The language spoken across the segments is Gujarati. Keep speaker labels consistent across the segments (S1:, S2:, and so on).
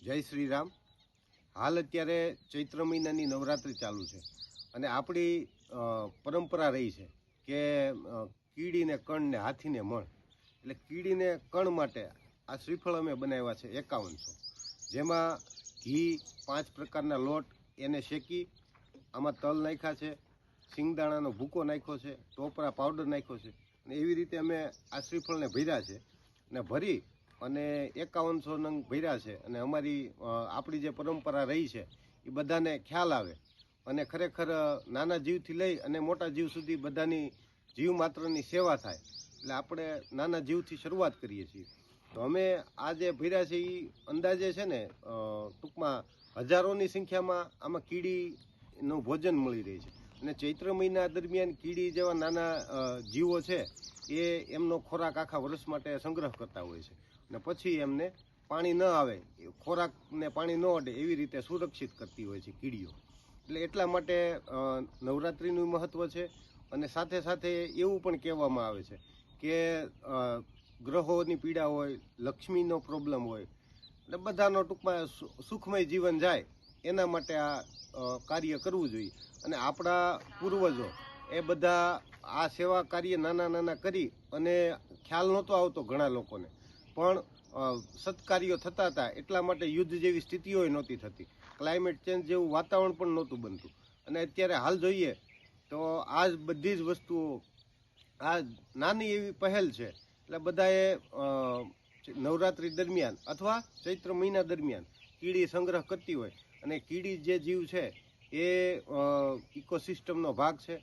S1: જય શ્રી રામ। હાલ અત્યારે ચૈત્ર મહિનાની નવરાત્રિ ચાલુ છે અને આપણી પરંપરા રહી છે કે કીડીને કણ ને હાથીને મણ, એટલે કીડીને કણ માટે આ શ્રીફળ અમે બનાવ્યા છે 5100, જેમાં ઘી 5 પ્રકારના લોટ એને શેકી આમાં તલ નાખ્યા છે, સિંગદાણાનો ભૂકો નાખ્યો છે, ટોપરા પાવડર નાખ્યો છે અને એવી રીતે અમે આ શ્રીફળને ભર્યા છે અને ભરી અને 5100 નંગ ભર્યા છે। અને આપણી જે પરંપરા રહી છે એ બધાને ખ્યાલ આવે અને ખરેખર નાના જીવથી લઈ અને મોટા જીવ સુધી બધાની જીવ માત્રની સેવા થાય, એટલે આપણે નાના જીવથી શરૂઆત કરીએ છીએ। તો અમે આ જે ભર્યા છે એ અંદાજે છે ને ટૂંકમાં હજારોની સંખ્યામાં આમાં કીડીનું ભોજન મળી રહે છે અને ચૈત્ર મહિના દરમિયાન કીડી જેવા નાના જીવો છે એ એમનો ખોરાક આખા વર્ષ માટે સંગ્રહ કરતા હોય છે અને પછી એમને પાણી ન આવે, ખોરાકને પાણી ન અડે એવી રીતે સુરક્ષિત કરતી હોય છે કીડીઓ। એટલે એટલા માટે નવરાત્રિનું મહત્ત્વ છે અને સાથે સાથે એવું પણ કહેવામાં આવે છે કે ગ્રહોની પીડા હોય, લક્ષ્મીનો પ્રોબ્લેમ હોય એટલે બધાનો ટૂંકમાં સુખમય જીવન જાય એના માટે આ કાર્ય કરવું જોઈએ। અને આપણા પૂર્વજો એ બધા આ સેવા કાર્ય નાના કરી અને ખ્યાલ નહોતો આવતો ઘણા લોકોને, પણ સત્કાર્યો થતા હતા એટલા માટે યુદ્ધ જેવી સ્થિતિઓ નહોતી થતી, ક્લાઇમેટ ચેન્જ જેવું વાતાવરણ પણ નહોતું બનતું અને અત્યારે હાલ જોઈએ તો આ બધી જ વસ્તુઓ આ નાની એવી પહેલ છે। એટલે બધાએ નવરાત્રિ દરમિયાન અથવા ચૈત્ર મહિના દરમિયાન કીડી સંગ્રહ કરતી હોય અને કીડી જે જીવ છે એ ઇકોસિસ્ટમનો ભાગ છે,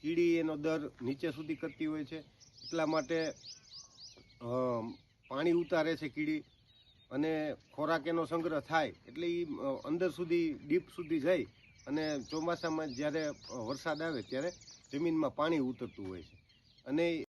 S1: કીડી એનો દર નીચે સુધી કરતી હોય છે, એટલા માટે પાણી ઉતારે છે કીડી અને ખોરાક એનો સંગ્રહ થાય એટલે એ અંદર સુધી ડીપ સુધી જાય અને ચોમાસામાં જ્યારે વરસાદ આવે ત્યારે જમીનમાં પાણી ઉતરતું હોય છે અને